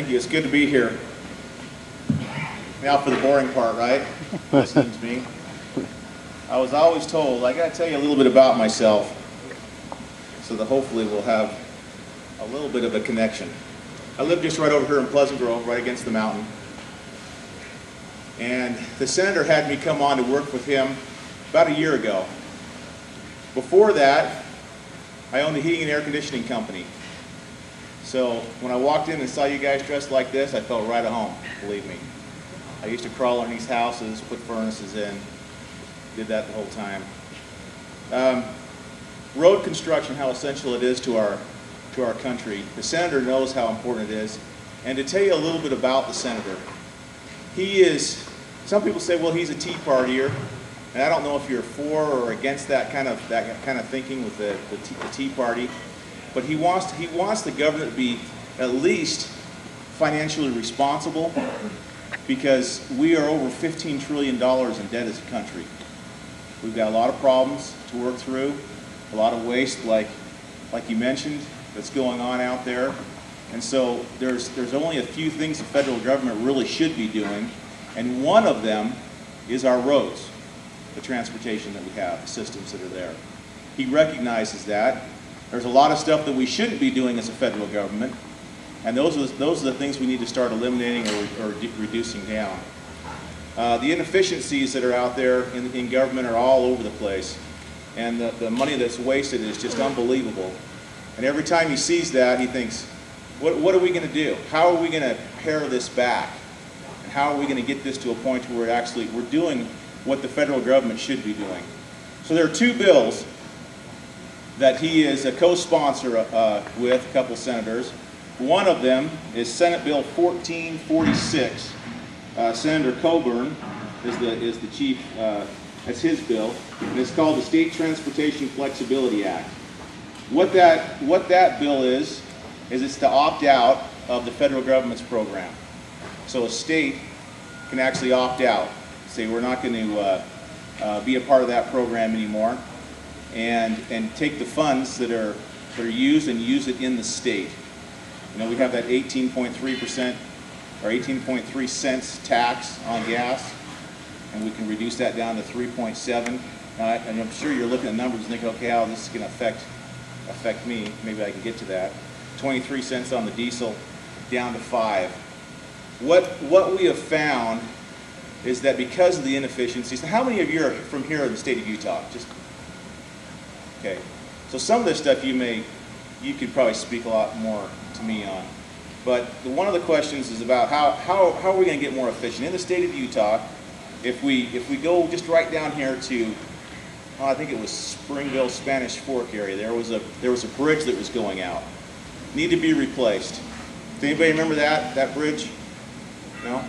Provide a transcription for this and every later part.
Thank you. It's good to be here. Now for the boring part, right? Listening to me. I was always told, I got to tell you a little bit about myself so that hopefully we'll have a little bit of a connection. I live just right over here in Pleasant Grove, right against the mountain. And the senator had me come on to work with him about a year ago. Before that, I owned a heating and air conditioning company. So when I walked in and saw you guys dressed like this, I felt right at home, believe me. I used to crawl on these houses, put furnaces in, did that the whole time. Road construction, how essential it is to our country. The senator knows how important it is. And to tell you a little bit about the senator, he is, some people say, well, he's a Tea Partier. And I don't know if you're for or against that kind of thinking with the Tea Party. But he wants the government to be at least financially responsible, because we are over $15 trillion in debt as a country. We've got a lot of problems to work through, a lot of waste, like you mentioned, that's going on out there. And so there's only a few things the federal government really should be doing, and one of them is our roads, the transportation that we have, the systems that are there. He recognizes that. There's a lot of stuff that we shouldn't be doing as a federal government, and those are the things we need to start eliminating or reducing down. The inefficiencies that are out there in government are all over the place, and the money that's wasted is just unbelievable. And every time he sees that, he thinks, what are we going to do? How are we going to pare this back? And how are we going to get this to a point where we're doing what the federal government should be doing? So there are two bills that he is a co-sponsor with, a couple senators. One of them is Senate Bill 1446. Senator Coburn is the chief, that's his bill, and it's called the State Transportation Flexibility Act. What that bill is it's to opt out of the federal government's program. So a state can actually opt out, say we're not going to be a part of that program anymore, and take the funds that are used and use it in the state. You know, we have that 18.3% or 18.3 cents tax on gas, and we can reduce that down to 3.7. And I'm sure you're looking at numbers and thinking, okay, how this is going to affect me. Maybe I can get to that. 23 cents on the diesel, down to 5. What we have found is that because of the inefficiencies, how many of you are from here in the state of Utah? Just okay. So some of this stuff you could probably speak a lot more to me on. But one of the questions is about how are we going to get more efficient in the state of Utah? If we go just right down here to, I think it was Springville, Spanish Fork area. There was a bridge that was going out, need to be replaced. Does anybody remember that bridge? No.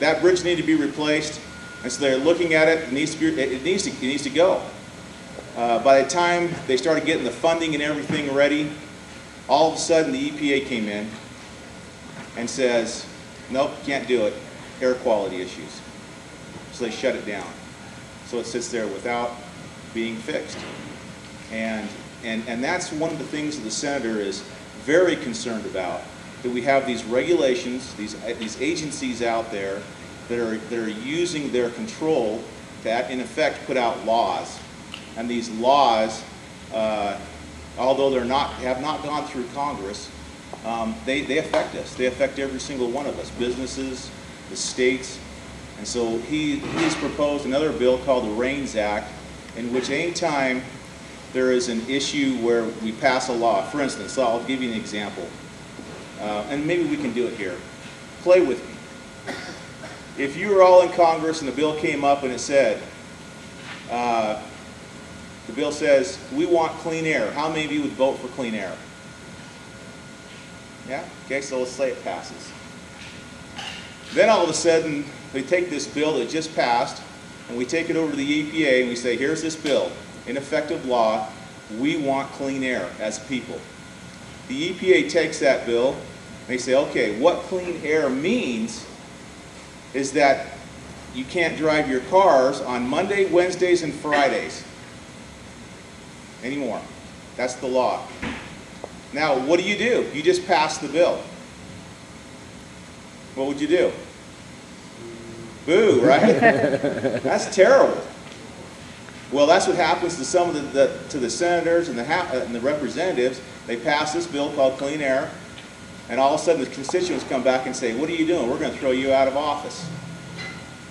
That bridge needed to be replaced, and so they're looking at it. It needs to go. By the time they started getting the funding and everything ready, all of a sudden the EPA came in and says, nope, can't do it, air quality issues. So they shut it down. So it sits there without being fixed. And that's one of the things that the senator is very concerned about, that we have these regulations, these agencies out there that are using their control to, in effect, put out laws. And these laws, although have not gone through Congress, they affect us. They affect every single one of us, businesses, the states. And so he's proposed another bill called the RAINS Act, in which any time there is an issue where we pass a law, for instance, I'll give you an example, and maybe we can do it here. Play with me. If you were all in Congress and the bill came up and it said, the bill says, we want clean air. How many of you would vote for clean air? Yeah? Okay, so let's say it passes. Then all of a sudden, they take this bill that just passed, and we take it over to the EPA, and we say, here's this bill, in effective law, we want clean air as people. The EPA takes that bill, and they say, okay, what clean air means is that you can't drive your cars on Monday, Wednesdays, and Fridays anymore. That's the law. Now, what do? You just pass the bill. What would you do? Boo, right? That's terrible. Well, that's what happens to some of the senators and the representatives. They pass this bill called Clean Air, and all of a sudden the constituents come back and say, what are you doing? We're going to throw you out of office.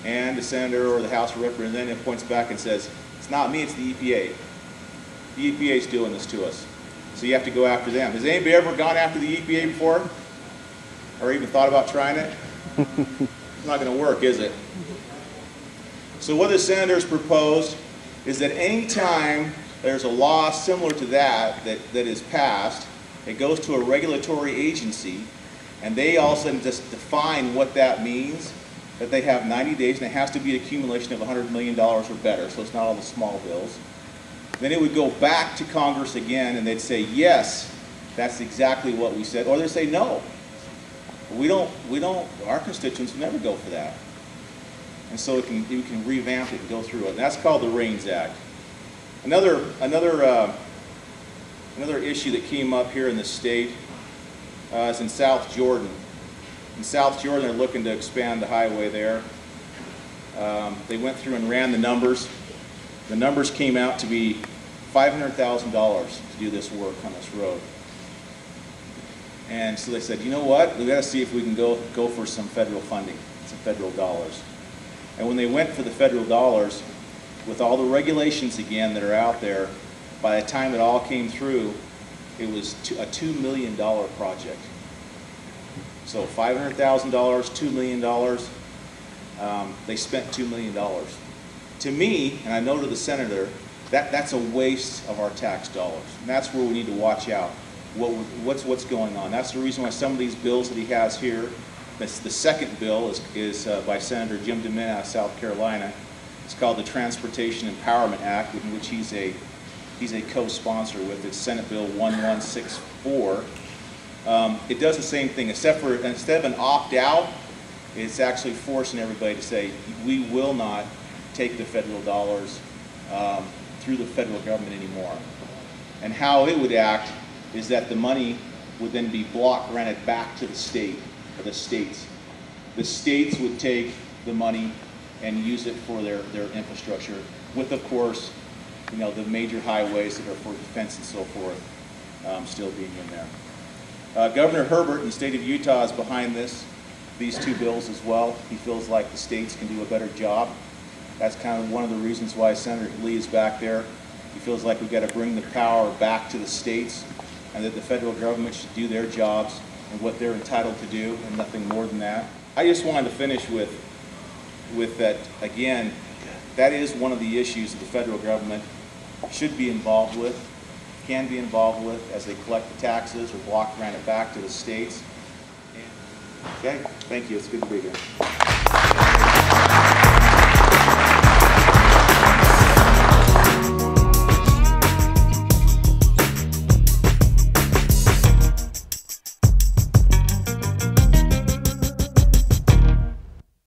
And the senator or the House representative points back and says, it's not me, it's the EPA. The EPA is doing this to us. So you have to go after them. Has anybody ever gone after the EPA before? Or even thought about trying it? It's not going to work, is it? So what the senators proposed is that any time there's a law similar to that is passed, it goes to a regulatory agency, and they all of a sudden just define what that means, that they have 90 days, and it has to be an accumulation of $100 million or better, so it's not all the small bills. Then it would go back to Congress again, and they'd say, yes, that's exactly what we said, or they'd say, no. Our constituents would never go for that. And so you can revamp it and go through it. And that's called the REINS Act. Another issue that came up here in the state is in South Jordan. In South Jordan, they're looking to expand the highway there. They went through and ran the numbers. The numbers came out to be $500,000 to do this work on this road. And so they said, you know what? We've got to see if we can go for some federal funding, some federal dollars. And when they went for the federal dollars, with all the regulations again that are out there, by the time it all came through, it was a $2 million project. So $500,000, $2 million, they spent $2 million. To me, and I know to the senator, that's a waste of our tax dollars. And that's where we need to watch out. What's going on? That's the reason why some of these bills that he has here, the second bill is by Senator Jim DeMint out of South Carolina. It's called the Transportation Empowerment Act, in which he's a co-sponsor with. It's Senate Bill 1164. It does the same thing, except for instead of an opt-out, it's actually forcing everybody to say, we will not take the federal dollars through the federal government anymore. And how it would act is that the money would then be block granted back to the state, or the states. The states would take the money and use it for their infrastructure, with, of course, the major highways that are for defense and so forth still being in there. Governor Herbert in the state of Utah is behind these two bills as well. He feels like the states can do a better job. That's kind of one of the reasons why Senator Lee is back there. He feels like we've got to bring the power back to the states, and that the federal government should do their jobs and what they're entitled to do, and nothing more than that. I just wanted to finish with that, again, that is one of the issues that the federal government should be involved with, can be involved with, as they collect the taxes or block grant it back to the states. Okay, thank you. It's good to be here.